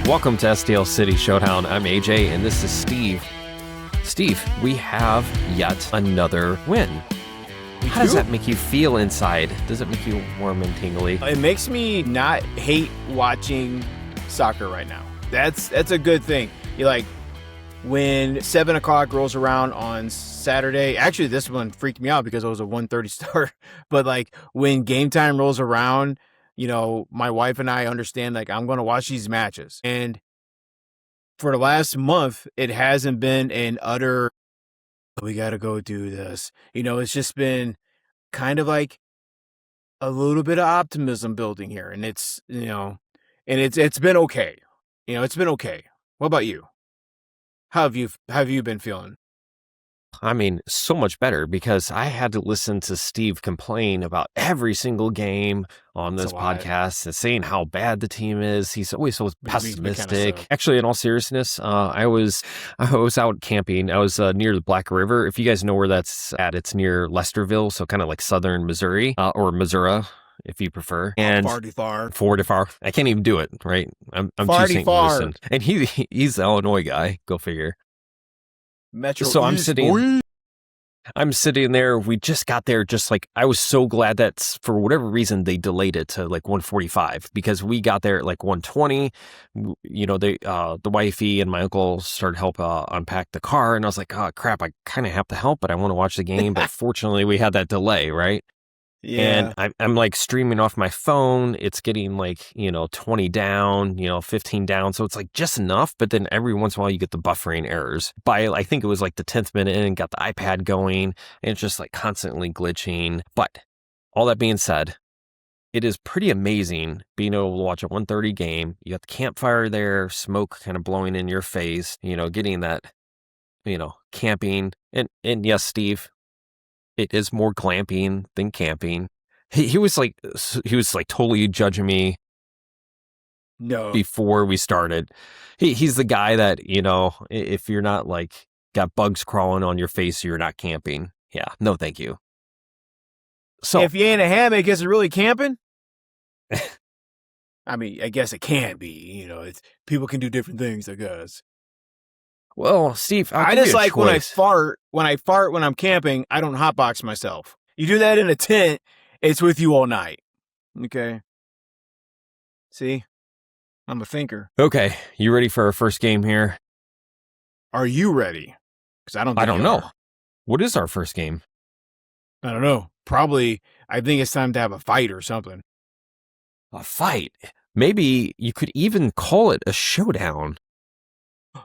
Welcome to STL City Showdown. I'm AJ, and this is Steve. Steve, we have yet another win. How does that make you feel inside? Does it make you warm and tingly? It makes me not hate watching soccer right now. That's a good thing. You like when 7 o'clock rolls around on Saturday. Actually, this one freaked me out because it was a 1:30 start. But like when game time rolls around, you know, my wife and I understand like I'm going to watch these matches. And for the last month, it hasn't been an utter, we got to go do this. You know, it's just been kind of like a little bit of optimism building here. And it's, you know, and it's been okay. You know, it's been okay. What about you? How have you been feeling? I mean, so much better because I had to listen to Steve complain about every single game on this podcast and saying how bad the team is. He's always so pessimistic. Actually, in all seriousness, I was out camping. I was near the Black River. If you guys know where that's at, it's near Lesterville, so kind of like southern Missouri or Missouri, if you prefer. And far. I can't even do it, right? I'm too St. Louis. And he's the Illinois guy. Go figure. Metro so East, I'm sitting there. We just got there. Just like I was so glad that for whatever reason they delayed it to like 1:45 because we got there at like 1:20. You know, the wifey and my uncle started help unpack the car, and I was like, oh crap, I kind of have to help, but I want to watch the game. But fortunately, we had that delay, right? Yeah. And I'm like streaming off my phone. It's getting like, 20 down, 15 down. So it's like just enough. But then every once in a while you get the buffering errors. By I think it was like the 10th minute in, got the iPad going, and it's just like constantly glitching. But all that being said, it is pretty amazing being able to watch a 1:30 game. You got the campfire there, smoke kind of blowing in your face, getting that, camping. And yes, Steve, it is more glamping than camping. He was like totally judging me. No. Before we started, he's the guy that if you're not like got bugs crawling on your face, you're not camping. Yeah, no, thank you. So if you ain't a hammock, is it really camping? I mean, I guess it can be. It's people can do different things, I guess. Well, Steve, I just like when I fart when I'm camping, I don't hotbox myself. You do that in a tent, it's with you all night. Okay. See? I'm a thinker. Okay. You ready for our first game here? Are you ready? Because I don't know. What is our first game? I don't know. Probably, I think it's time to have a fight or something. A fight? Maybe you could even call it a showdown.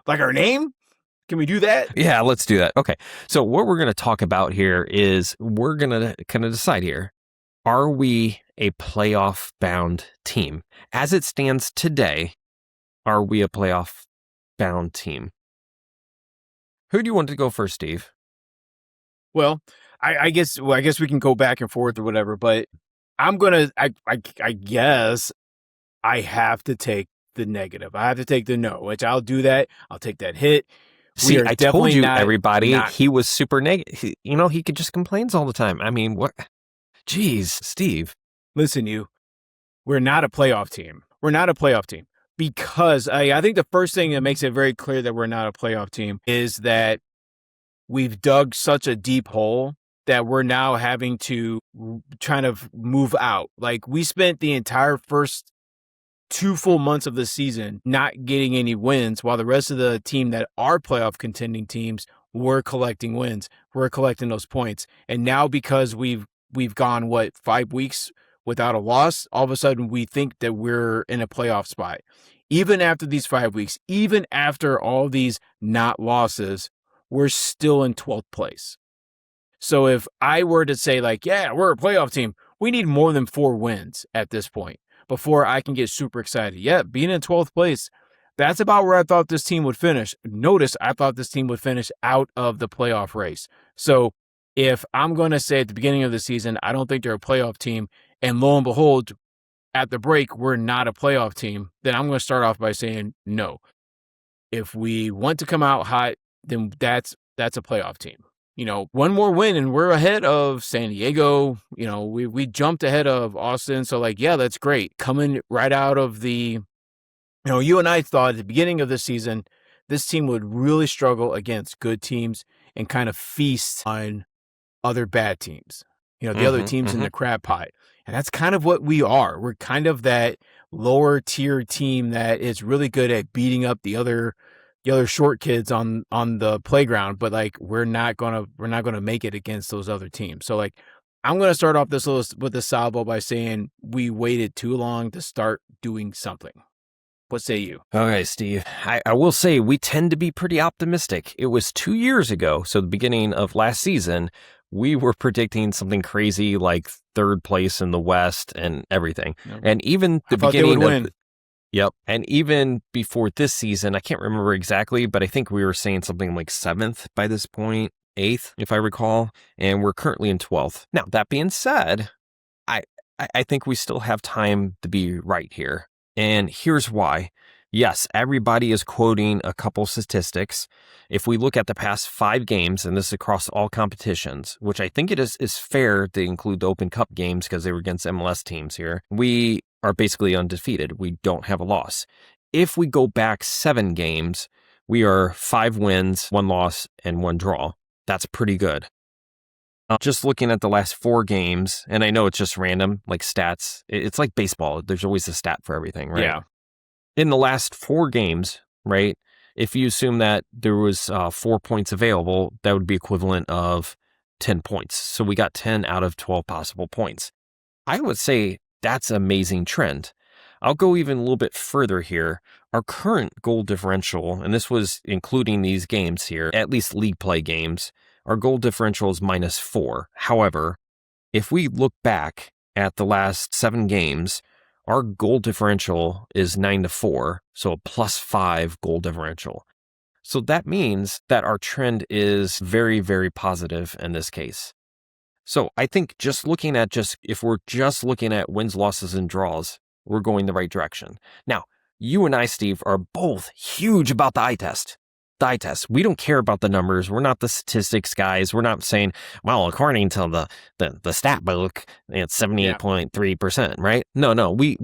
Like our name? Can we do that? Yeah, let's do that. Okay. So what we're going to talk about here is we're going to kind of decide here. Are we a playoff bound team? As it stands today, are we a playoff bound team? Who do you want to go first, Steve? Well, I guess we can go back and forth or whatever, but I guess I have to take the negative. I have to take the no, which I'll do that. I'll take that hit. See, I told you, everybody, he was super negative. He just complains all the time. I mean, what? Jeez, Steve. Listen, we're not a playoff team. We're not a playoff team because I think the first thing that makes it very clear that we're not a playoff team is that we've dug such a deep hole that we're now having to kind of move out. Like we spent the entire first 2 full months of the season not getting any wins, while the rest of the team that are playoff contending teams were collecting wins. We're collecting those points. And now because we've gone, 5 weeks without a loss, all of a sudden we think that we're in a playoff spot. Even after these 5 weeks, even after all these not losses, we're still in 12th place. So if I were to say like, yeah, we're a playoff team, we need more than 4 wins at this point before I can get super excited. Yeah, being in 12th place, that's about where I thought this team would finish. Notice I thought this team would finish out of the playoff race. So if I'm going to say at the beginning of the season, I don't think they're a playoff team, and lo and behold, at the break, we're not a playoff team, then I'm going to start off by saying no. If we want to come out hot, then that's a playoff team. One more win and we're ahead of San Diego. We jumped ahead of Austin. So yeah, that's great. Coming right out of the You and I thought at the beginning of this season, this team would really struggle against good teams and kind of feast on other bad teams, the other teams in the crab pot. And that's kind of what we are. We're kind of that lower tier team that is really good at beating up the other short kids on the playground, but like we're not gonna make it against those other teams. So like I'm gonna start off this list with a salvo by saying we waited too long to start doing something. What say you? Okay, Steve. I will say we tend to be pretty optimistic. It was 2 years ago, so the beginning of last season, we were predicting something crazy like third place in the West and everything. Yep. And even the I thought they beginning would of win. Yep. And even before this season, I can't remember exactly, but I think we were saying something like 7th by this point, 8th, if I recall, and we're currently in 12th. Now, that being said, I I think we still have time to be right here. And here's why. Yes, everybody is quoting a couple statistics. If we look at the past 5 games, and this is across all competitions, which I think it is fair to include the Open Cup games because they were against MLS teams here, we are basically undefeated. We don't have a loss. If we go back 7 games, we are 5 wins, 1 loss, and 1 draw. That's pretty good. Just looking at the last 4 games, and I know it's just random, like stats. It's like baseball. There's always a stat for everything, right? Yeah. In the last 4 games, right, if you assume that there was 4 points available, that would be equivalent of 10 points. So we got 10 out of 12 possible points. I would say that's an amazing trend. I'll go even a little bit further here. Our current goal differential, and this was including these games here, at least league play games, our goal differential is -4. However, if we look back at the last 7 games, our goal differential is 9-4, so a +5 goal differential. So that means that our trend is very, very positive in this case. So I think if we're just looking at wins, losses, and draws, we're going the right direction. Now, you and I, Steve, are both huge about the eye test. The eye test. We don't care about the numbers. We're not the statistics guys. We're not saying, well, according to the stat book, it's 78.3%, right? No. We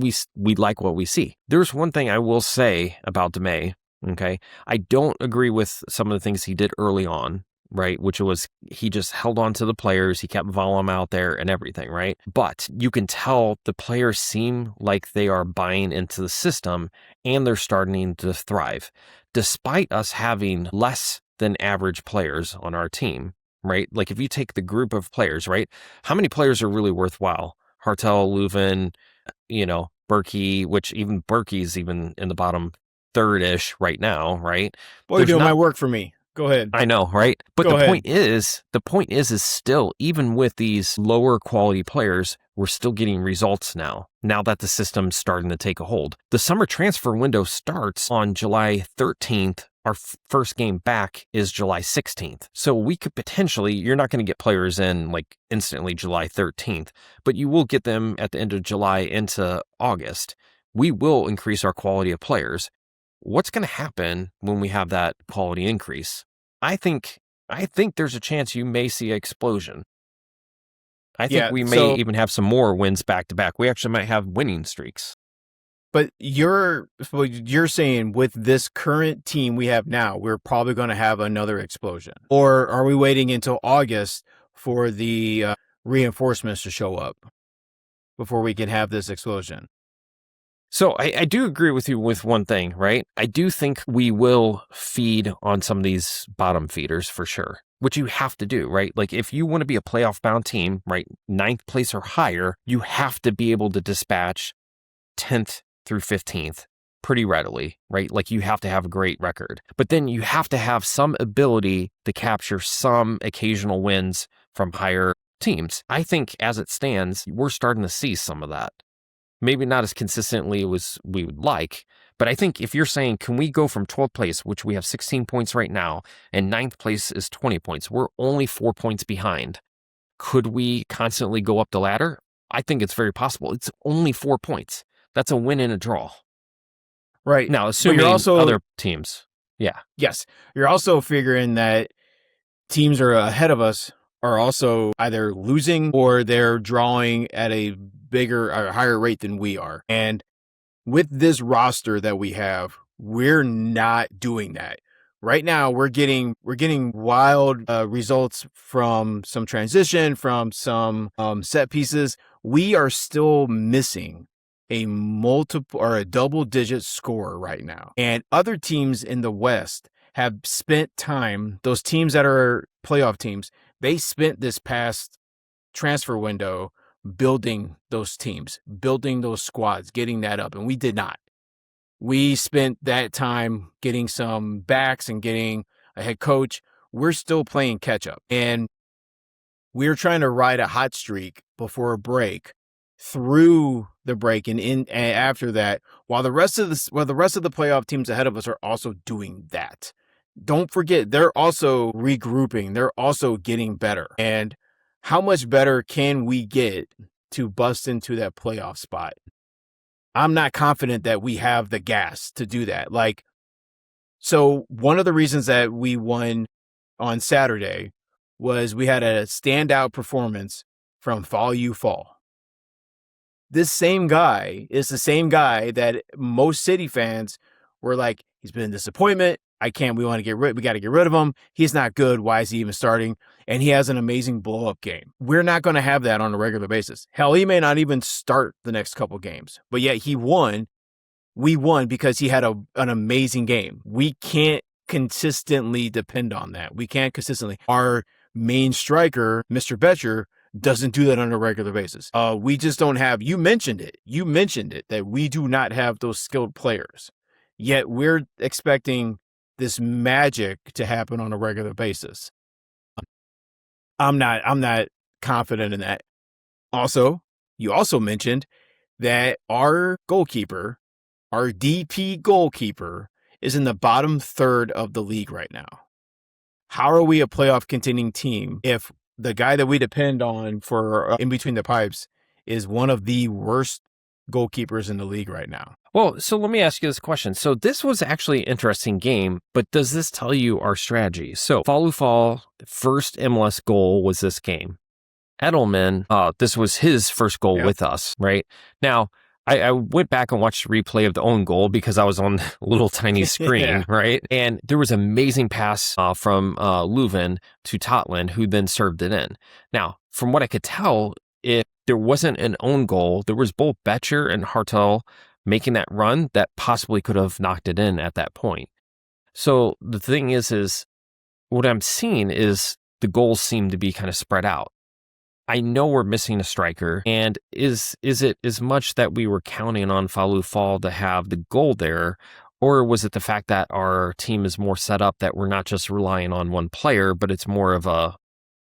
like what we see. There's one thing I will say about DeMay, okay? I don't agree with some of the things he did early on, right? Which was he just held on to the players. He kept Vollum out there and everything, right? But you can tell the players seem like they are buying into the system and they're starting to thrive. Despite us having less than average players on our team, right? Like if you take the group of players, right? How many players are really worthwhile? Hartel, Leuven, Berkey, which even Berkey's even in the bottom third-ish right now, right? Boy, you're doing my work for me. Go ahead. I know, right? But Go the ahead. point is still, even with these lower quality players, we're still getting results now that the system's starting to take a hold. The summer transfer window starts on July 13th. Our first game back is July 16th. So we could potentially, you're not going to get players in like instantly July 13th, but you will get them at the end of July into August. We will increase our quality of players. What's going to happen when we have that quality increase? I think there's a chance you may see an explosion. I think we may even have some more wins back to back. We actually might have winning streaks. But you're saying with this current team we have now, we're probably going to have another explosion. Or are we waiting until August for the reinforcements to show up before we can have this explosion? So I do agree with you with one thing, right? I do think we will feed on some of these bottom feeders for sure, which you have to do, right? Like if you want to be a playoff bound team, right, 9th place or higher, you have to be able to dispatch 10th through 15th pretty readily, right? Like you have to have a great record, but then you have to have some ability to capture some occasional wins from higher teams. I think as it stands, we're starting to see some of that. Maybe not as consistently as we would like, but I think if you're saying, can we go from 12th place, which we have 16 points right now, and 9th place is 20 points, we're only 4 points behind. Could we constantly go up the ladder? I think it's very possible. It's only 4 points. That's a win and a draw. Right. Now, assuming other teams. Yeah. Yes. You're also figuring that teams are ahead of us are also either losing or they're drawing at a bigger or higher rate than we are. And with this roster that we have, we're not doing that. Right now, we're getting wild results from some transition, from some set pieces. We are still missing a multiple or a double-digit score right now. And other teams in the West have spent time, those teams that are playoff teams, they spent this past transfer window building those teams, building those squads, getting that up, and we did not. We spent that time getting some backs and getting a head coach. We're still playing catch up, and we're trying to ride a hot streak before a break, through the break and after that, while the rest of the playoff teams ahead of us are also doing that. Don't forget, they're also regrouping. They're also getting better. And how much better can we get to bust into that playoff spot? I'm not confident that we have the gas to do that. So one of the reasons that we won on Saturday was we had a standout performance from Fall U Fall. This same guy is the same guy that most City fans were like, he's been a disappointment. We got to get rid of him. He's not good. Why is he even starting? And he has an amazing blow-up game. We're not going to have that on a regular basis. Hell, he may not even start the next couple games, but yet he won. We won because he had an amazing game. We can't consistently depend on that. We can't consistently. Our main striker, Mr. Betcher, doesn't do that on a regular basis. We just don't have, you mentioned it, that we do not have those skilled players. Yet we're expecting this magic to happen on a regular basis. I'm not confident in that. Also, you also mentioned that our goalkeeper, our DP goalkeeper, is in the bottom third of the league right now. How are we a playoff contending team if the guy that we depend on for in between the pipes is one of the worst goalkeepers in the league right now? Well, so let me ask you this question. So this was actually an interesting game, but does this tell you our strategy? So Fall first MLS goal was this game. Edelman, this was his first goal with us, right? Now, I went back and watched the replay of the own goal because I was on a little tiny screen, right? And there was an amazing pass from Leuven to Totland, who then served it in. Now, from what I could tell, if there wasn't an own goal, there was both Betcher and Hartel making that run that possibly could have knocked it in at that point. So the thing is what I'm seeing is the goals seem to be kind of spread out. I know we're missing a striker, and is it as much that we were counting on Fall Fall to have the goal there, or was it the fact that our team is more set up that we're not just relying on one player, but it's more of a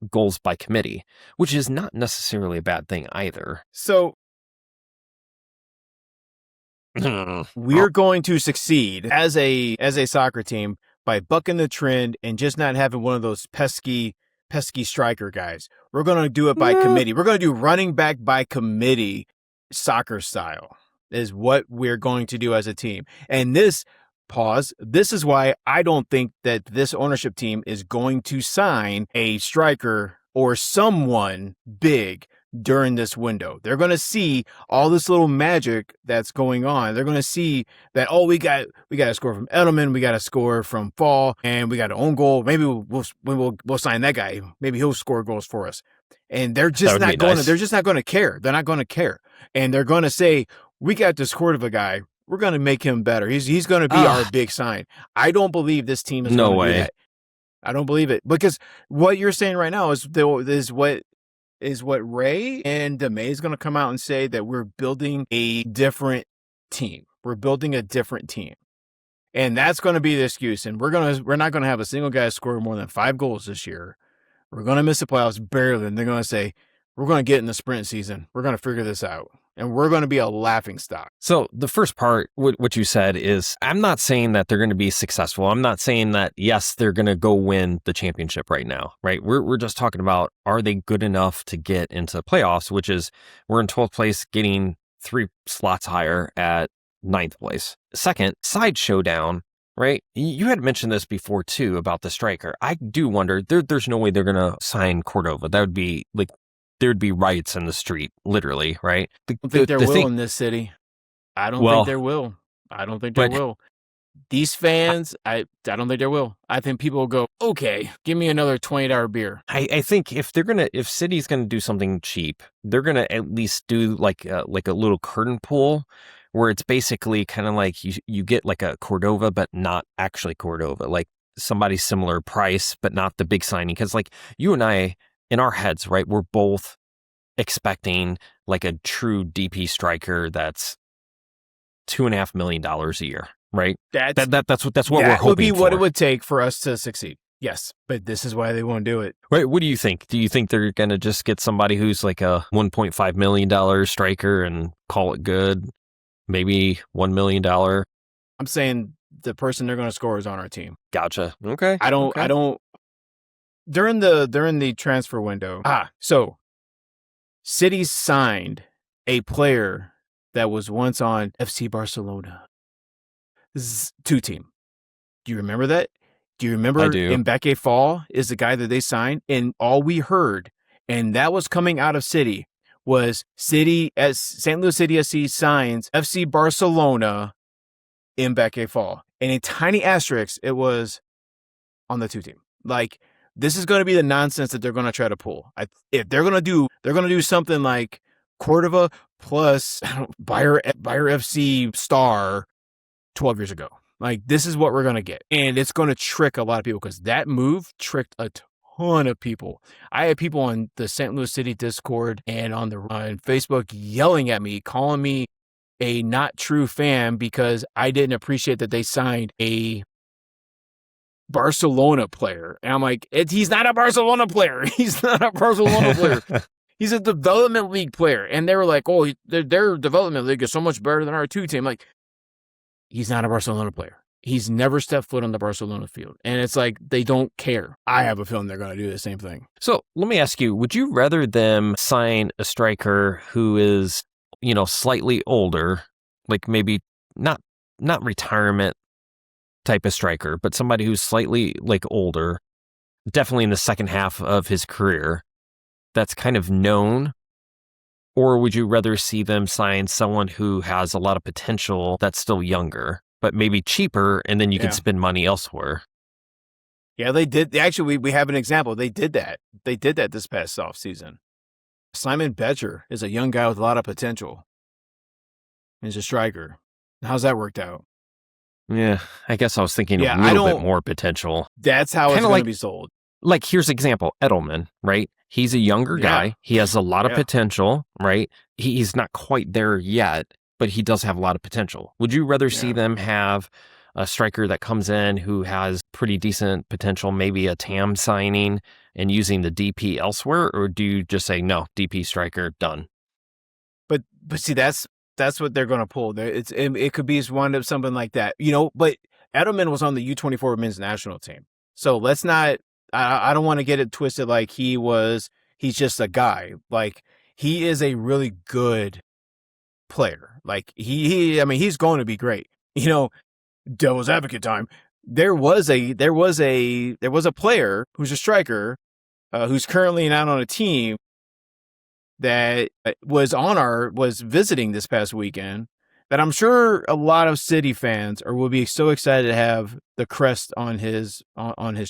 goals by committee, which is not necessarily a bad thing either. So we're going to succeed as a soccer team by bucking the trend and just not having one of those pesky striker guys. We're going to do it by committee. We're going to do running back by committee soccer style is what we're going to do as a team. And this is why I don't think that this ownership team is going to sign a striker or someone big during this window. They're going to see all this little magic that's going on. They're going to see that, we got to score from Edelman, we got to score from Fall, and we got an own goal. Maybe we'll sign that guy. Maybe he'll score goals for us. And they're just not going to. They're just not going to care. They're not going to care, and they're going to say, we got this Cordova guy. We're going to make him better. He's going to be our big sign. I don't believe this team is going to do that. I don't believe it, because what you're saying right now is what Ray and DeMay is going to come out and say, that we're building a different team. We're building a different team. And that's going to be the excuse. And we're not going to have a single guy score more than 5 goals this year. We're going to miss the playoffs barely. And they're going to say, we're going to get in the sprint season. We're going to figure this out. And we're going to be a laughing stock. So the first part, what you said is, I'm not saying that they're going to be successful. I'm not saying that, yes, they're going to go win the championship right now, right? We're just talking about, are they good enough to get into the playoffs, which is, we're in 12th place, getting 3 slots higher at 9th place. Second, side showdown, right? You had mentioned this before too about the striker. I do wonder, there's no way they're going to sign Cordova. That would be like, there'd be riots in the street, literally, right? I don't think there will in this city. I don't think Well, there will. I don't think there but will. These fans, I don't think there will. I think people will go, okay, give me another $20 beer. I think if City's gonna do something cheap, they're gonna at least do like a little curtain pool where it's basically kind of like you get like a Cordova, but not actually Cordova, like somebody similar price, but not the big signing. Because like you and I, in our heads, right, we're both expecting like a true DP striker that's $2.5 million a year, right? That's what we're hoping That would be what for. it would take for us to succeed. Yes, but this is why they won't do it. Right. What do you think? Do you think they're going to just get somebody who's like a $1.5 million striker and call it good? Maybe $1 million? I'm saying the person they're going to score is on our team. Gotcha. Okay. I don't. During the transfer window. So City signed a player that was once on FC Barcelona. 2 team. Do you remember that? Do you remember I do. Mbeke Fall is the guy that they signed? And all we heard, and that was coming out of City, was City as St. Louis City SC signs FC Barcelona Mbeke Fall. And a tiny asterisk, it was on the 2 team. Like, this is going to be the nonsense that they're going to try to pull. If they're going to do something like Cordova plus Bayer FC star 12 years ago. Like, this is what we're going to get. And it's going to trick a lot of people because that move tricked a ton of people. I had people on the St. Louis City Discord and on Facebook yelling at me, calling me a not true fan because I didn't appreciate that they signed a Barcelona player. And I'm like, he's not a Barcelona player. He's not a Barcelona player. He's a development league player. And they were like, oh, their development league is so much better than our 2 team. Like, he's not a Barcelona player. He's never stepped foot on the Barcelona field. And it's like, they don't care. I have a feeling they're going to do the same thing. So let me ask you, would you rather them sign a striker who is, slightly older, like maybe not retirement type of striker, but somebody who's slightly like older, definitely in the second half of his career, that's kind of known? Or would you rather see them sign someone who has a lot of potential that's still younger, but maybe cheaper, and then you can spend money elsewhere? Yeah, they did. Actually, we have an example. They did that. They did that this past offseason. Simon Becher is a young guy with a lot of potential. He's a striker. How's that worked out? Yeah, I guess I was thinking a little bit more potential. That's how it's going to be sold. Like, here's an example, Edelman, right? He's a younger guy. He has a lot of potential, right? He's not quite there yet, but he does have a lot of potential. Would you rather see them have a striker that comes in who has pretty decent potential, maybe a TAM signing and using the DP elsewhere? Or do you just say, no, DP striker, done? But see, that's what they're going to pull. It could be something like that, but Edelman was on the U24 men's national team. So let's not, I don't want to get it twisted like he's just a guy. Like, he is a really good player. Like, he's going to be great. Devil's advocate time. There was a player who's a striker who's currently not on a team that was visiting this past weekend, that I'm sure a lot of City fans will be so excited to have the crest on his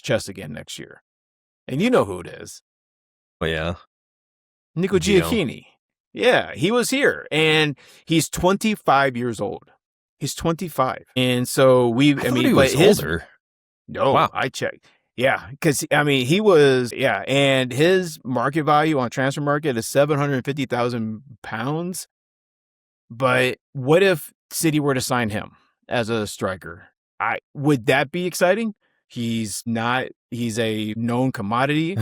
chest again next year. And you know who it is. Oh, yeah. Nico Giacchini. Yeah, he was here, and he's 25 years old. He's 25. And so he was older. No, wow. I checked. Yeah, because, he was, and his market value on transfer market is £750,000. But what if City were to sign him as a striker? Would that be exciting? He's a known commodity.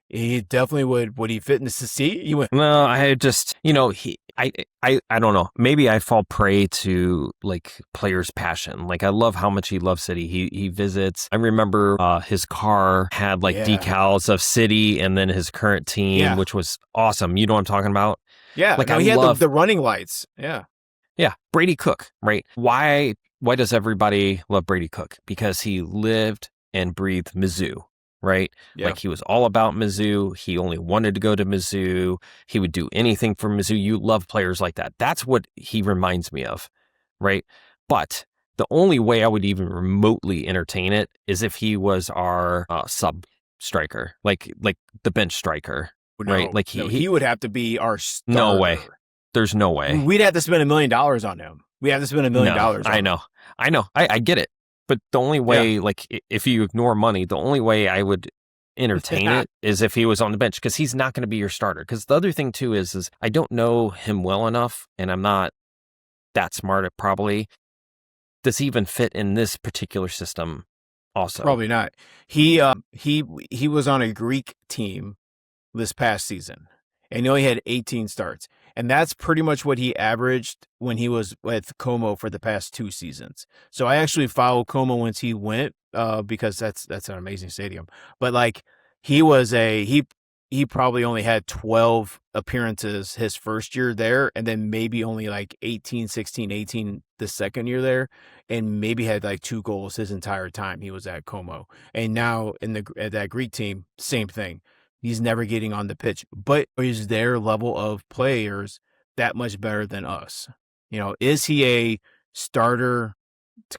He definitely would he fit in the C? No, I just, I don't know. Maybe I fall prey to like players' passion. Like, I love how much he loves City. He visits. I remember his car had like decals of City and then his current team, which was awesome. You know what I'm talking about? Yeah. Like, he had the running lights. Yeah. Yeah. Brady Cook, right? Why does everybody love Brady Cook? Because he lived and breathed Mizzou. Right? Yeah. Like, he was all about Mizzou. He only wanted to go to Mizzou. He would do anything for Mizzou. You love players like that. That's what he reminds me of. right? But the only way I would even remotely entertain it is if he was our sub striker, like the bench striker, right? No, Like no, he he would have to be our no way. starter. There's no way. We'd have to spend $1 million on him. We have to spend $1 million No, on I him. know. I get it. But the only way, like, if you ignore money, the only way I would entertain it is if he was on the bench, because he's not going to be your starter. Because the other thing too is I don't know him well enough, and I'm not that smart at probably. Does he even fit in this particular system? Also, Probably not. He was on a Greek team this past season, and he only had 18 starts. And that's pretty much what he averaged when he was with Como for the past 2 seasons. So I actually followed Como once he went, because that's an amazing stadium. But like he probably only had 12 appearances his first year there, and then maybe only like 18, 16, 18 the second year there, and maybe had like 2 goals his entire time he was at Como. And now at that Greek team, same thing. He's never getting on the pitch, but is their level of players that much better than us? Is he a starter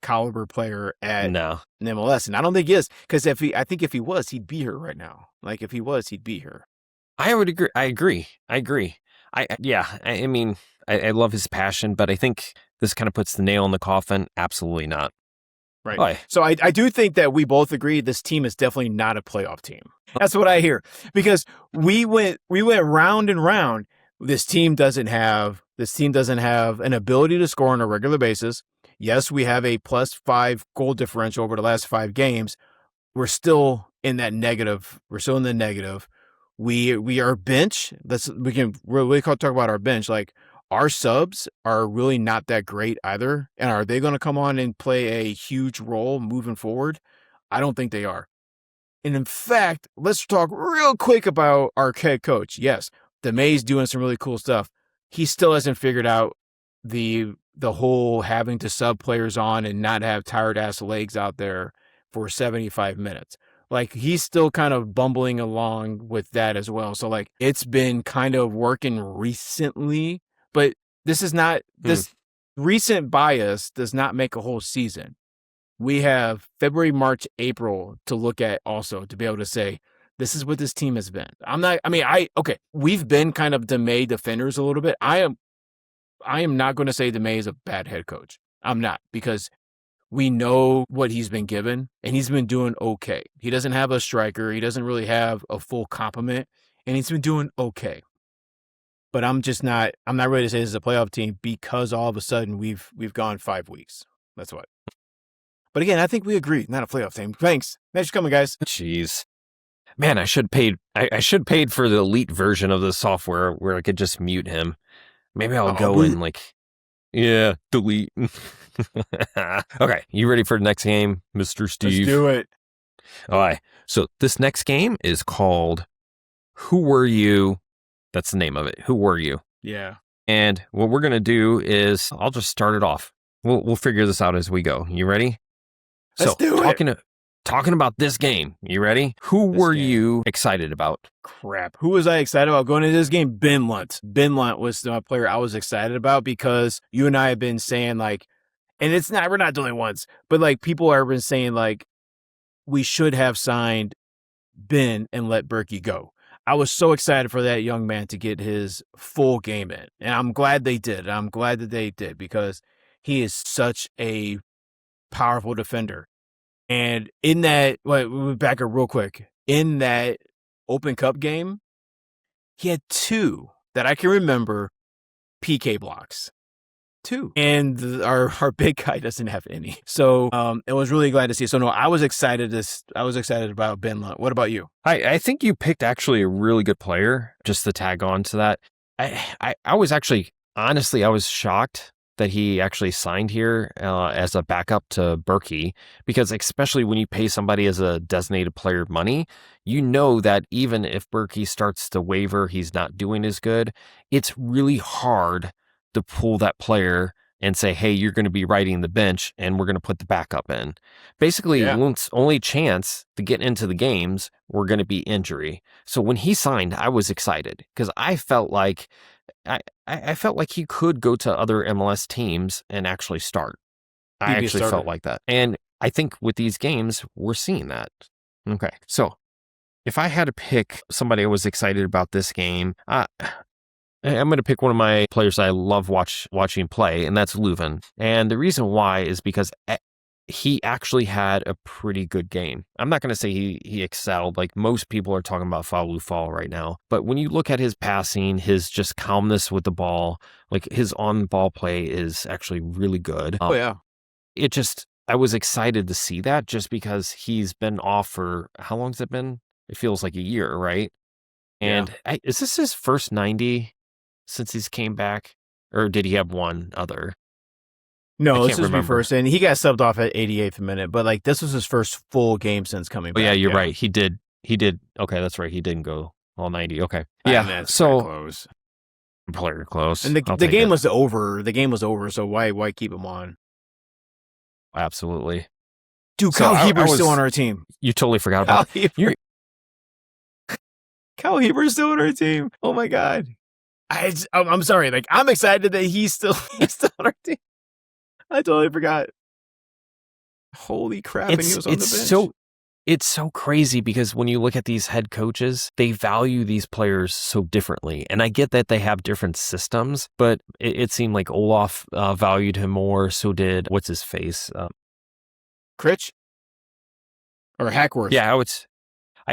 caliber player at no. MLS? And I don't think he is, because I think if he was, he'd be here right now. Like if he was, he'd be here. I would agree. I agree. I mean, I love his passion, but I think this kind of puts the nail in the coffin. Absolutely not. Right. Why? So I do think that we both agree this team is definitely not a playoff team. That's what I hear, because we went round and round. This team doesn't have an ability to score on a regular basis. Yes, we have a +5 goal differential over the last 5 games. We're still in that negative. We're still in the negative. We are bench. We can really talk about our bench. Like, our subs are really not that great either. And are they going to come on and play a huge role moving forward? I don't think they are. And in fact, let's talk real quick about our head coach. Yes, DeMay's doing some really cool stuff. He still hasn't figured out the whole having to sub players on and not have tired ass legs out there for 75 minutes. Like, he's still kind of bumbling along with that as well. So like, it's been kind of working recently, but this recent bias does not make a whole season. We have February, March, April to look at also to be able to say, this is what this team has been. We've been kind of DeMay defenders a little bit. I am not going to say DeMay is a bad head coach. I'm not, because we know what he's been given, and he's been doing okay. He doesn't have a striker. He doesn't really have a full complement, and he's been doing okay. But I'm not ready to say this is a playoff team, because all of a sudden we've gone 5 weeks. That's what. But again, I think we agree, not a playoff team. Thanks for coming, guys. Jeez. Man, I should paid for the elite version of the software where I could just mute him. Maybe I'll go and delete. Okay, you ready for the next game, Mr. Steve? Let's do it. All right. So this next game is called Who Were You? That's the name of it. Who Were You? Yeah. And what we're gonna do is I'll just start it off. We'll figure this out as we go. You ready? Let's do it. Talking about this game, you ready? Who were you excited about? Crap. Who was I excited about going into this game? Ben Lunt. Ben Lunt was the player I was excited about, because you and I have been saying, like, and we're not the only ones, but like, people have been saying, like, we should have signed Ben and let Berkey go. I was so excited for that young man to get his full game in, and I'm glad they did. I'm glad that they did, because he is such a powerful defender. And in that, we'll back up real quick. In that Open Cup game, he had 2 that I can remember PK blocks. 2. And our big guy doesn't have any. So I was really glad to see. So no, I was excited about Ben Lunt. What about you? I think you picked actually a really good player, just to tag on to that. I was actually, honestly, I was shocked that he actually signed here as a backup to Berkey, because especially when you pay somebody as a designated player money, you know that even if Berkey starts to waver, he's not doing as good. It's really hard to pull that player and say, hey, you're going to be riding the bench and we're going to put the backup in. Basically, Lunt's only chance to get into the games were going to be injury. So when he signed, I was excited, because I felt like I felt like he could go to other MLS teams and actually start. I He'd be a actually felt starter. like that. And I think with these games, we're seeing that. Okay. So if I had to pick somebody I was excited about this game, I'm going to pick one of my players I love watching play, and that's Leuven. And the reason why is because he actually had a pretty good game. I'm not going to say he excelled. Like most people are talking about Falu Fall right now. But when you look at his passing, his just calmness with the ball, like his on-ball play is actually really good. Oh yeah. I was excited to see that just because he's been off for, how long's it been? It feels like a year, right? Yeah. And is this his first 90 since he's came back? Or did he have one other? I No, this can't was me remember. first, and he got subbed off at 88th minute. But like this was his first full game since coming Oh, back. yeah, you're right. He did. Okay, that's right. He didn't go all 90. Okay. And Yeah. that's So, close. player close. And I'll the take game it. was over. The game was over. So why keep him on? Absolutely. Dude, So Kyle I Heber's was- still on our team. You totally forgot Kyle about Heber. Kyle Heber's still on our team. Oh my god. I'm sorry. Like I'm excited that he's still on our team. I totally forgot. Holy crap! And he was on the bench. It's so crazy because when you look at these head coaches, they value these players so differently. And I get that they have different systems, but it seemed like Olaf valued him more. So did, what's his face? Critch or Hackworth. Yeah,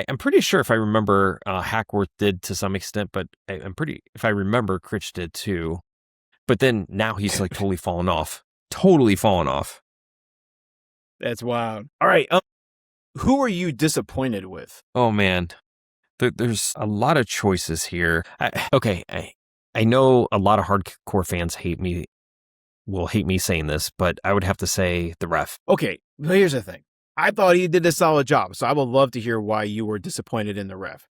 I'm pretty sure if I remember, Hackworth did to some extent, but if I remember, Critch did too. But then now he's like totally fallen off. Totally fallen off. That's wild. All right. Who are you disappointed with? Oh man, there's a lot of choices here. I know a lot of hardcore fans will hate me saying this, but I would have to say the ref. Okay, well, here's the thing. I thought he did a solid job, so I would love to hear why you were disappointed in the ref.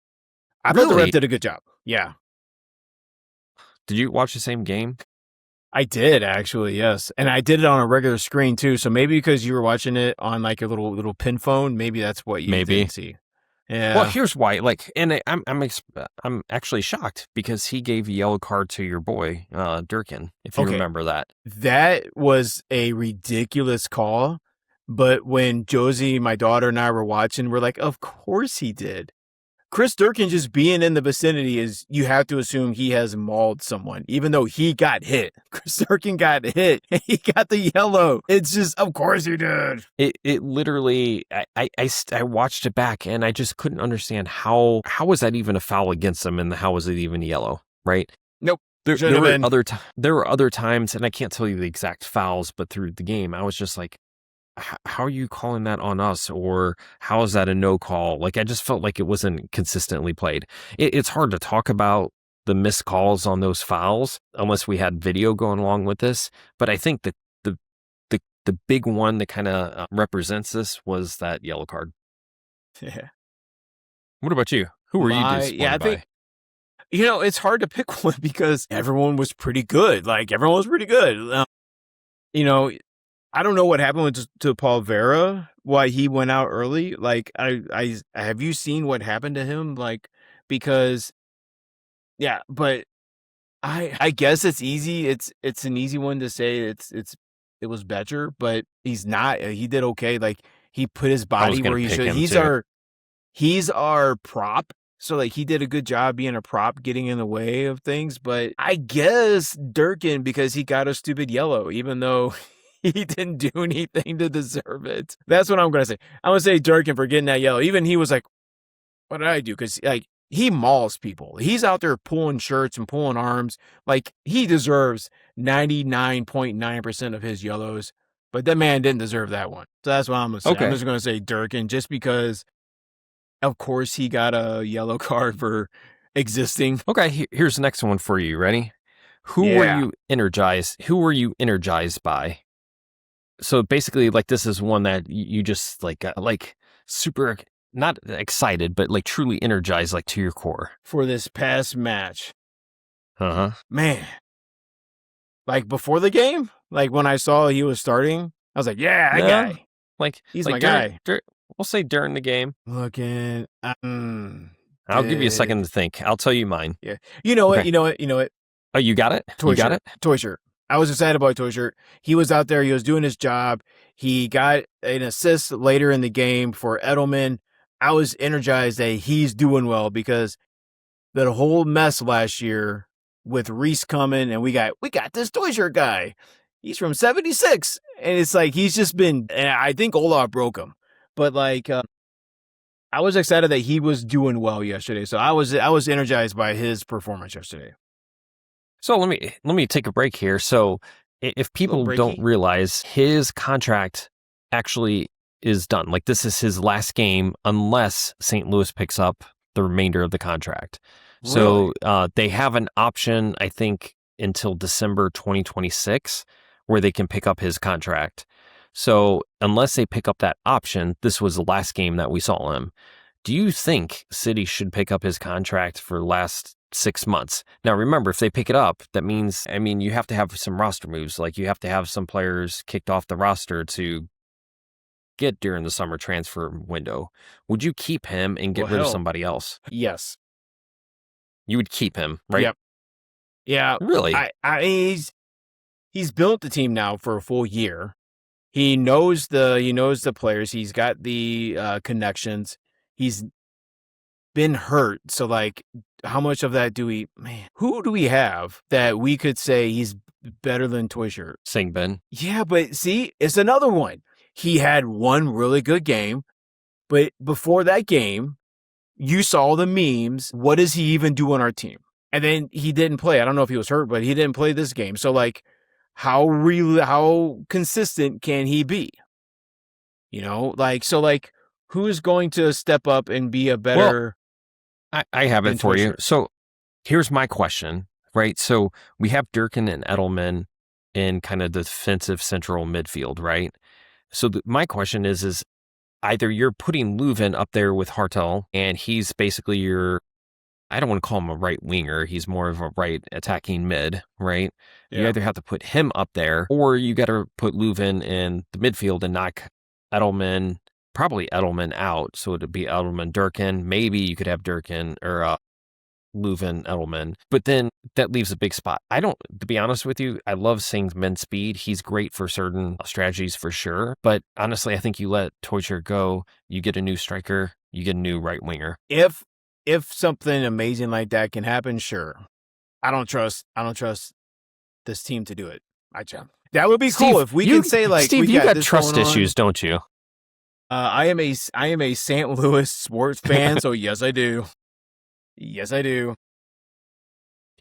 I thought the Really? ref did a good job. Yeah. Did you watch the same game? I did actually, yes. And I did it on a regular screen too. So maybe because you were watching it on like a little pin phone, maybe that's what you didn't see. Yeah. Well, here's why. Like, and I'm actually shocked because he gave a yellow card to your boy Durkin. If you remember that. That was a ridiculous call. But when Josie, my daughter, and I were watching, we're like, of course he did. Chris Durkin just being in the vicinity is, you have to assume he has mauled someone, even though he got hit. Chris Durkin got hit. He got the yellow. It's just, of course he did. It literally, I watched it back and I just couldn't understand how was that even a foul against him and how was it even yellow, right? Nope. There were other times, and I can't tell you the exact fouls, but through the game, I was just like, how are you calling that on us? Or how is that a no call? Like, I just felt like it wasn't consistently played. It's hard to talk about the missed calls on those fouls unless we had video going along with this. But I think the big one that kind of represents this was that yellow card. Yeah. What about you? Who were you disappointed by? It's hard to pick one because everyone was pretty good. Like, everyone was pretty good. I don't know what happened to Paul Vera, why he went out early. Like, I have you seen what happened to him? Like, because, yeah, but I guess it's easy. It's an easy one to say. It was Betcher, but he's not. He did okay. Like, he put his body where he should. He's our prop. So, like, he did a good job being a prop, getting in the way of things. But I guess Durkin, because he got a stupid yellow, even though he didn't do anything to deserve it. That's what I'm going to say. I'm going to say Durkin for getting that yellow. Even he was like, what did I do? Because, like, he mauls people. He's out there pulling shirts and pulling arms. Like, he deserves 99.9% of his yellows. But that man didn't deserve that one. So that's what I'm going to say. Okay. I'm just going to say Durkin just because, of course, he got a yellow card for existing. Okay, here's the next one for you. Ready? Who were you energized by? So basically, like, this is one that you just like super, not excited, but like truly energized, like to your core. For this past match. Uh-huh. Man. Like, before the game? Like, when I saw he was starting, I was like, yeah, that guy. Like, he's my guy. We'll say during the game. Looking. I'll give you a second to think. I'll tell you mine. Yeah. You know what? Oh, you got it? Toy You got shirt. it? Toy shirt. I was excited about Toy shirt. He was out there. He was doing his job. He got an assist later in the game for Edelman. I was energized that he's doing well because the whole mess last year with Reese coming and we got this Toy shirt guy. He's from 76. And it's like he's just been, and I think Olaf broke him. But like I was excited that he was doing well yesterday. So I was energized by his performance yesterday. So let me take a break here. So if people don't realize, his contract actually is done. Like, this is his last game unless St. Louis picks up the remainder of the contract. So they have an option, I think, until December 2026 where they can pick up his contract. So unless they pick up that option, this was the last game that we saw him. Do you think City should pick up his contract for the last 6 months? Now, remember, if they pick it up, that means, I mean, you have to have some roster moves. Like, you have to have some players kicked off the roster to get during the summer transfer window. Would you keep him and get rid of somebody else? Yes. You would keep him, right? Yep. Yeah. Really? He's built the team now for a full year. He knows the players. He's got the connections. He's been hurt. So, like, how much of that who do we have that we could say he's better than Toy Shirt? Singbin. Yeah, but see, it's another one. He had one really good game, but before that game, you saw the memes. What does he even do on our team? And then he didn't play. I don't know if he was hurt, but he didn't play this game. So, like, how consistent can he be? You know, like, so, like, who's going to step up and be a better? Well, I have it for you. So here's my question, right? So we have Durkin and Edelman in kind of the defensive central midfield, right? So my question is either you're putting Leuven up there with Hartel, and he's basically I don't want to call him a right winger. He's more of a right attacking mid, right? Yeah. You either have to put him up there, or you got to put Leuven in the midfield and knock probably Edelman out. So it'd be Edelman, Durkin. Maybe you could have Durkin or Leuven, Edelman. But then that leaves a big spot. To be honest with you, I love seeing men's speed. He's great for certain strategies for sure. But honestly, I think you let Toysher go, you get a new striker, you get a new right winger. If something amazing like that can happen, sure. I don't trust this team to do it. That would be Steve, cool if we can say, like, Steve, you got trust issues, don't you? I am a St. Louis sports fan, so yes, I do. Yes, I do.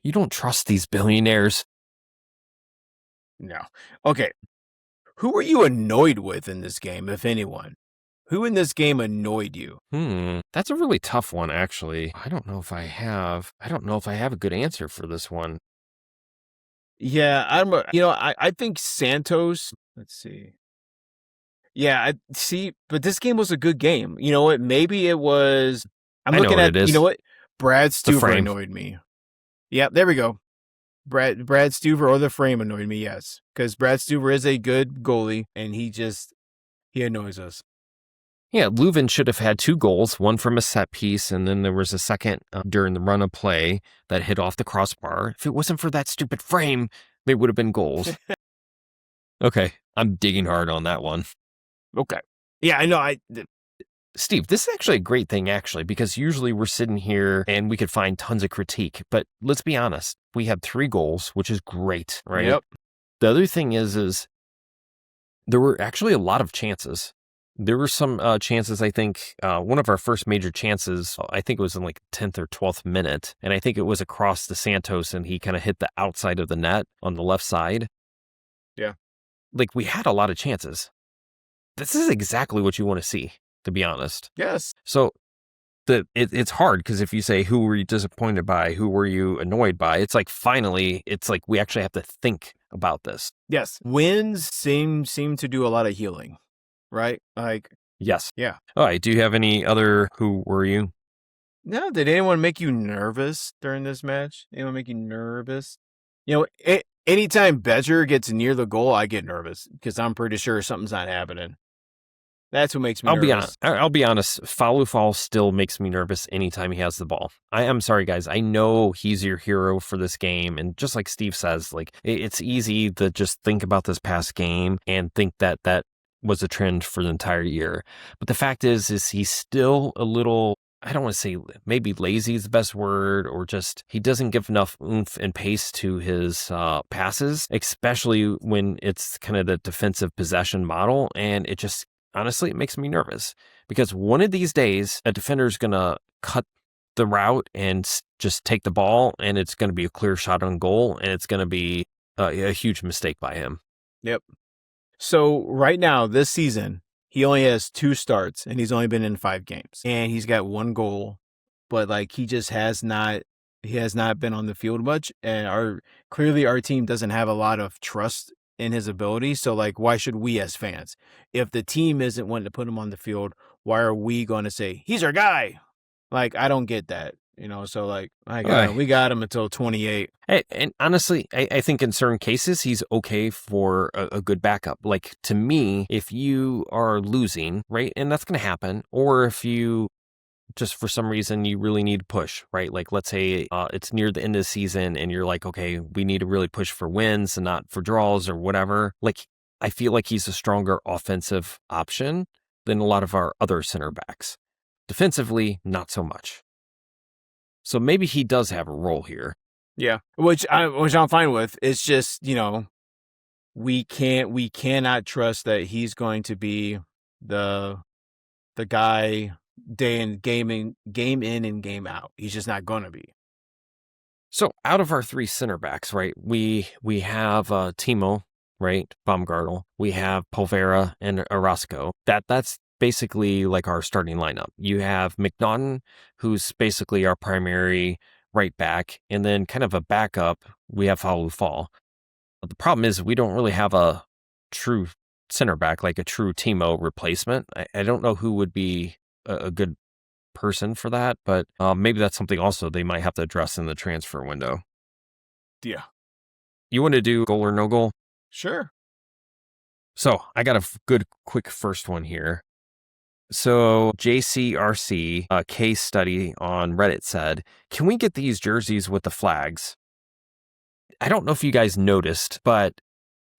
You don't trust these billionaires. No. Okay. Who were you annoyed with in this game, if anyone? Who in this game annoyed you? That's a really tough one, actually. I don't know if I have a good answer for this one. Yeah, I think Santos, let's see. Yeah, but this game was a good game. You know what? Maybe it was. I'm looking at it. You know what? Brad Stuver annoyed me. Yeah, there we go. Brad Stuver or the frame annoyed me. Yes, because Brad Stuver is a good goalie, and he annoys us. Yeah, Leuven should have had 2 goals, one from a set piece, and then there was a second during the run of play that hit off the crossbar. If it wasn't for that stupid frame, they would have been goals. Okay, I'm digging hard on that one. Okay. Yeah, I know. Steve, this is actually a great thing, because usually we're sitting here and we could find tons of critique. But let's be honest, we had 3 goals, which is great, right? Yep. The other thing is there were actually a lot of chances. There were some chances, I think, one of our first major chances, I think it was in like 10th or 12th minute. And I think it was across the Santos, and he kind of hit the outside of the net on the left side. Yeah. Like, we had a lot of chances. This is exactly what you want to see, to be honest. Yes. So it's hard, because if you say, who were you disappointed by? Who were you annoyed by? It's like, finally, it's like we actually have to think about this. Yes. Wins seem to do a lot of healing, right? Like, yes. Yeah. All right. Do you have any other who were you? No. Did anyone make you nervous during this match? Anyone make you nervous? You know, anytime Becher gets near the goal, I get nervous because I'm pretty sure something's not happening. That's what makes me nervous. I'll be honest. Falufal still makes me nervous anytime he has the ball. I am sorry, guys. I know he's your hero for this game, and just like Steve says, like it's easy to just think about this past game and think that that was a trend for the entire year. But the fact is he's still a little. I don't want to say maybe lazy is the best word, or just he doesn't give enough oomph and pace to his passes, especially when it's kind of the defensive possession model, and it just. Honestly, it makes me nervous because one of these days, a defender's going to cut the route and just take the ball, and it's going to be a clear shot on goal, and it's going to be a huge mistake by him. Yep. So right now, this season, he only has 2 starts, and he's only been in 5 games. And he's got 1 goal, but like he just has not been on the field much. And clearly our team doesn't have a lot of trust in his ability. So like, why should we as fans, if the team isn't wanting to put him on the field, why are we going to say he's our guy? Like, I don't get that, so like, we got him until 28. And honestly, I think in certain cases, he's okay for a good backup. Like to me, if you are losing, right, and that's going to happen, or if you just for some reason you really need to push, right? Like let's say it's near the end of the season and you're like, okay, we need to really push for wins and not for draws or whatever. Like I feel like he's a stronger offensive option than a lot of our other center backs. Defensively, not so much. So maybe he does have a role here. Yeah, which I'm fine with. It's just, we cannot trust that he's going to be the guy game in and game out. He's just not going to be. So out of our 3 center backs, right, we have Timo, right, Baumgartel. We have Polvera and Orozco. That's basically like our starting lineup. You have McNaughton, who's basically our primary right back, and then kind of a backup, we have Falufal. The problem is we don't really have a true center back, like a true Timo replacement. I don't know who would be a good person for that, but maybe that's something also they might have to address in the transfer window. Yeah. You want to do goal or no goal? Sure. So I got a good, quick first one here. So JCRC, a case study on Reddit said, can we get these jerseys with the flags? I don't know if you guys noticed, but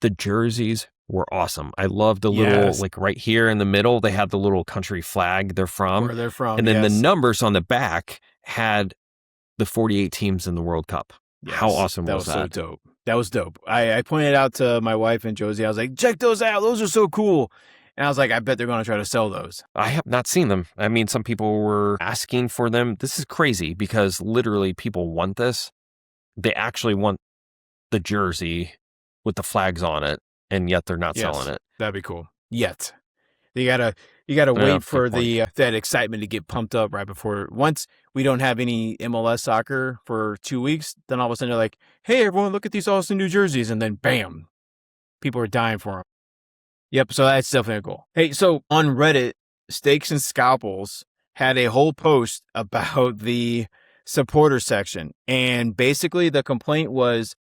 the jerseys were awesome. I love the little, like right here in the middle, they had the little country flag they're from. Where they're from, and then the numbers on the back had the 48 teams in the World Cup. Yes. How awesome was that? That was so dope. That was dope. I pointed out to my wife and Josie, I was like, check those out. Those are so cool. And I was like, I bet they're going to try to sell those. I have not seen them. I mean, some people were asking for them. This is crazy because literally people want this. They actually want the jersey with the flags on it, and yet they're not selling it. That'd be cool. Yet. You gotta wait for that excitement to get pumped up right before. Once we don't have any MLS soccer for 2 weeks, then all of a sudden they're like, hey, everyone, look at these awesome new jerseys. And then bam, people are dying for them. Yep, so that's definitely a goal. Hey, so on Reddit, Steaks and Scalpels had a whole post about the supporter section. And basically the complaint was,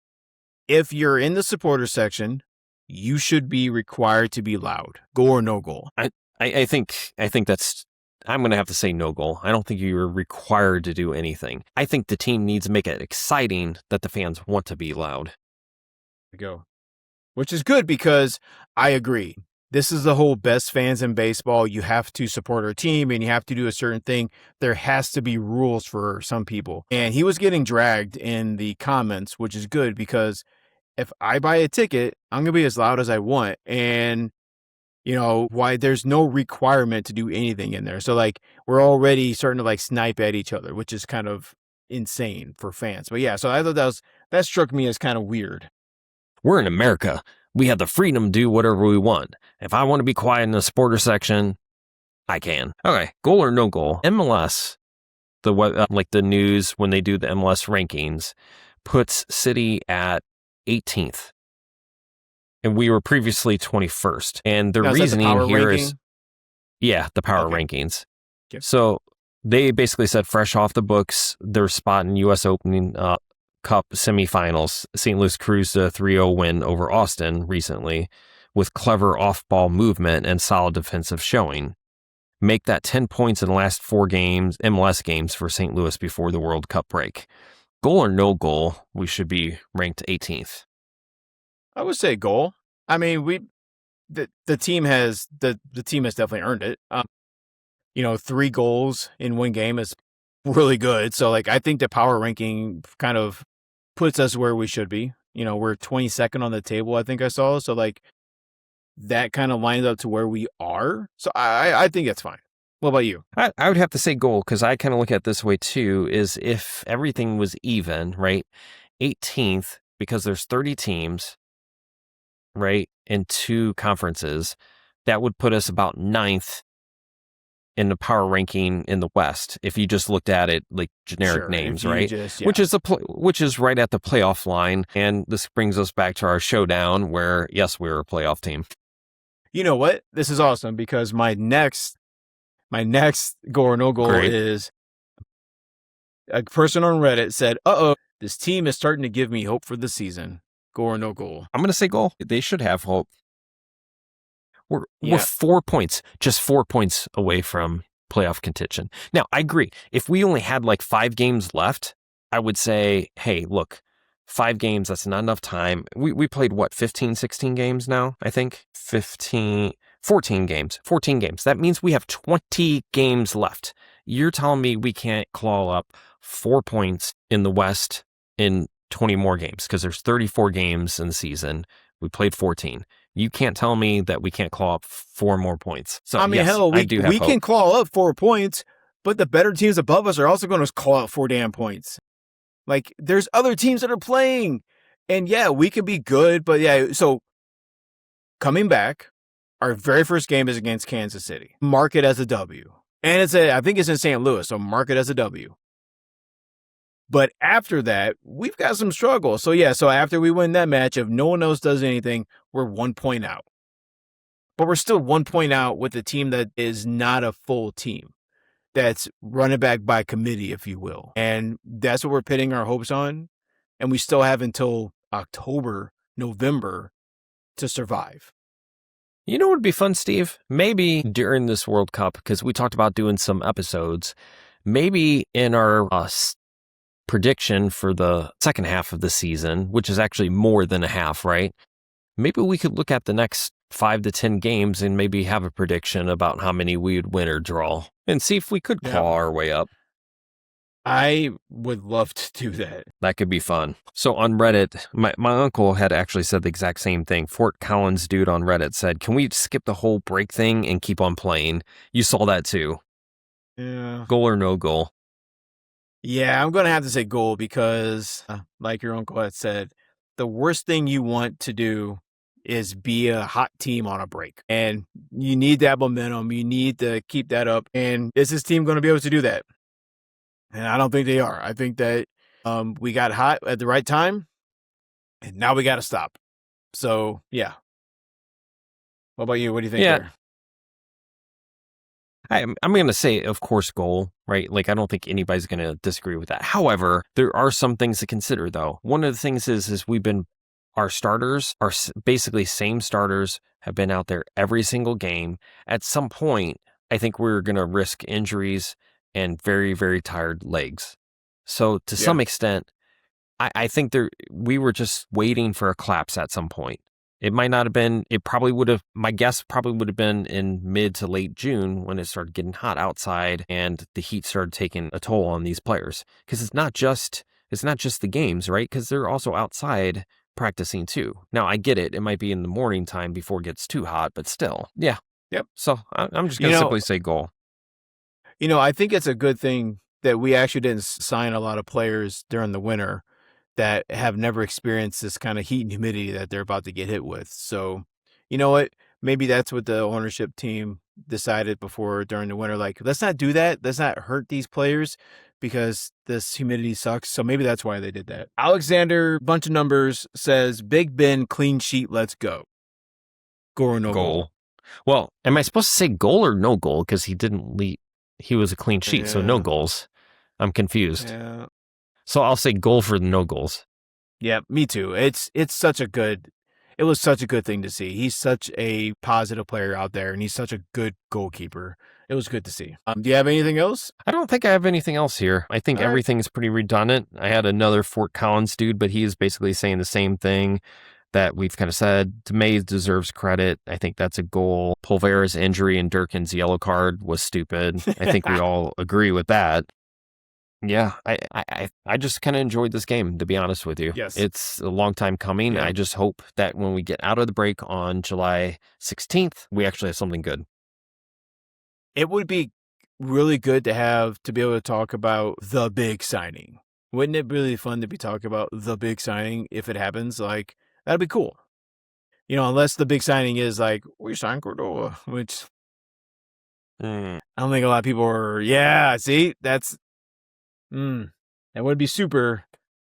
if you're in the supporter section, you should be required to be loud. Goal or no goal? I think that's, I'm going to have to say no goal. I don't think you're required to do anything. I think the team needs to make it exciting that the fans want to be loud. Go. Which is good because I agree. This is the whole best fans in baseball. You have to support our team and you have to do a certain thing. There has to be rules for some people. And he was getting dragged in the comments, which is good because if I buy a ticket, I'm going to be as loud as I want. And, why there's no requirement to do anything in there. So like we're already starting to like snipe at each other, which is kind of insane for fans. But yeah, so I thought that struck me as kind of weird. We're in America. We have the freedom to do whatever we want. If I want to be quiet in the supporter section, I can. Okay, goal or no goal? MLS, like the news when they do the MLS rankings, puts City at 18th. And we were previously 21st. And the reasoning here is, the power rankings. Okay. So they basically said fresh off the books, their spot in U.S. Opening Cup semifinals, St. Louis cruised a 3-0 win over Austin recently, with clever off-ball movement and solid defensive showing. Make that 10 points in the last 4 games, MLS games for St. Louis before the World Cup break. Goal or no goal, we should be ranked 18th. I would say goal. I mean, the team has definitely earned it. 3 goals in one game is really good. So like I think the power ranking kind of puts us where we should be. We're 22nd on the table, I think I saw. So like that kind of lines up to where we are. So I think that's fine. What about you? I would have to say goal, because I kind of look at it this way too, is if everything was even, right? 18th, because there's 30 teams, right? In 2 conferences, that would put us about 9th in the power ranking in the West, if you just looked at it like generic names, right? Which is right at the playoff line. And this brings us back to our showdown where, yes, we're a playoff team. You know what? This is awesome because my next goal or no goal is a person on Reddit said, this team is starting to give me hope for the season. Goal or no goal? I'm going to say goal. They should have hope. We're 4 points, just 4 points away from playoff contention. Now, I agree. If we only had like 5 games left, I would say, hey, look, 5 games, that's not enough time. We played, 15, 16 games now, I think? 14 games. That means we have 20 games left. You're telling me we can't claw up 4 points in the West in 20 more games, because there's 34 games in the season. We played 14. You can't tell me that we can't claw up 4 more points. So I mean, yes, hell, we can claw up 4 points, but the better teams above us are also going to claw up 4 damn points. Like, there's other teams that are playing, and yeah, we can be good, but yeah. So coming back, our very first game is against Kansas City. Mark it as a W, and I think it's in St. Louis, so mark it as a W. But after that, we've got some struggle. So yeah, so after we win that match, if no one else does anything, we're 1 point out. But we're still 1 point out with a team that is not a full team. That's running back by committee, if you will. And that's what we're pitting our hopes on. And we still have until October, November to survive. You know what would be fun, Steve? Maybe during this World Cup, because we talked about doing some episodes, maybe in our prediction for the second half of the season, which is actually more than a half, right? Maybe we could look at the next 5 to 10 games and maybe have a prediction about how many we would win or draw and see if we could claw our way up. I would love to do that. That could be fun. So on Reddit, my uncle had actually said the exact same thing. Fort Collins dude on Reddit said, can we skip the whole break thing and keep on playing? You saw that too. Yeah. Goal or no goal? Yeah, I'm going to have to say goal because, like your uncle had said, the worst thing you want to do is be a hot team on a break. And you need that momentum. You need to keep that up. And is this team going to be able to do that? And I don't think they are. I think that we got hot at the right time, and now we got to stop. So, yeah. What about you? What do you think there? I'm going to say, of course, goal, right? Like, I don't think anybody's going to disagree with that. However, there are some things to consider, though. One of the things is our starters are basically same starters, have been out there every single game. At some point, I think we're going to risk injuries and very, very tired legs. So to some extent, I think we were just waiting for a collapse at some point. It might not have been, my guess probably would have been in mid to late June when it started getting hot outside and the heat started taking a toll on these players. Because it's not just the games, right? Because they're also outside practicing too. Now, I get it. It might be in the morning time before it gets too hot, but still, yeah. Yep. So I'm just going to simply say goal. I think it's a good thing that we actually didn't sign a lot of players during the winter that have never experienced this kind of heat and humidity that they're about to get hit with. So, you know what? Maybe that's what the ownership team decided during the winter. Like, let's not do that. Let's not hurt these players because this humidity sucks. So maybe that's why they did that. Alexander, bunch of numbers, says, Big Ben, clean sheet, let's go. Goal or no goal? Well, am I supposed to say goal or no goal? Because he didn't lead. He was a clean sheet, so no goals. I'm confused. Yeah. So I'll say goal for the no goals. Yeah, me too. It's such a good. it was such a good thing to see. He's such a positive player out there, and he's such a good goalkeeper. It was good to see. Do you have anything else? I don't think I have anything else here. I think everything's pretty redundant. I had another Fort Collins dude, but he is basically saying the same thing that we've kind of said. Mays deserves credit. I think that's a goal. Pulvera's injury and Durkin's yellow card was stupid. I think we all agree with that. Yeah, I just kind of enjoyed this game, to be honest with you. Yes. It's a long time coming. Yeah. I just hope that when we get out of the break on July 16th, we actually have something good. It would be really good to be able to talk about the big signing. Wouldn't it be really fun to be talking about the big signing if it happens? Like, that'd be cool. Unless the big signing is like, we signed Cordova, which I don't think a lot of people are, see, that's, that would be super,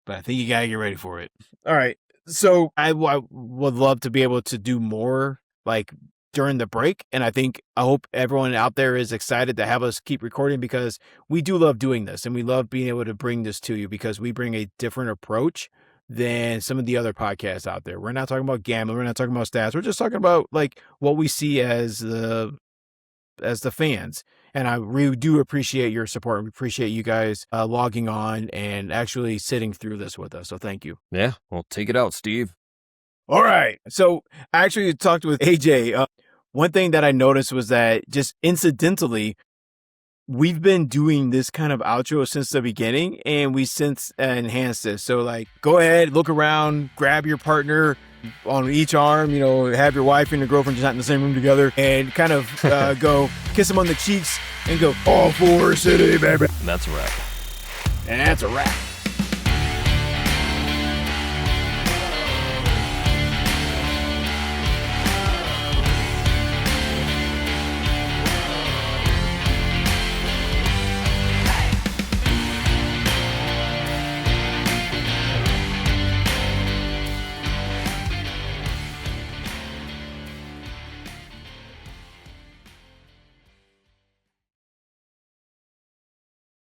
but I think you got to get ready for it. All right. So I would love to be able to do more like during the break. And I hope everyone out there is excited to have us keep recording, because we do love doing this and we love being able to bring this to you, because we bring a different approach than some of the other podcasts out there. We're not talking about gambling. We're not talking about stats. We're just talking about like what we see as the fans. And I really do appreciate your support. We appreciate you guys logging on and actually sitting through this with us. So thank you. Yeah. Well, take it out, Steve. All right. So I actually talked with AJ. One thing that I noticed was that just incidentally, we've been doing this kind of outro since the beginning, and we since enhanced this. So like, go ahead, look around, grab your partner on each arm, have your wife and your girlfriend just not in the same room together, and kind of go kiss them on the cheeks and go, all for city, baby. And that's a wrap. And that's a wrap.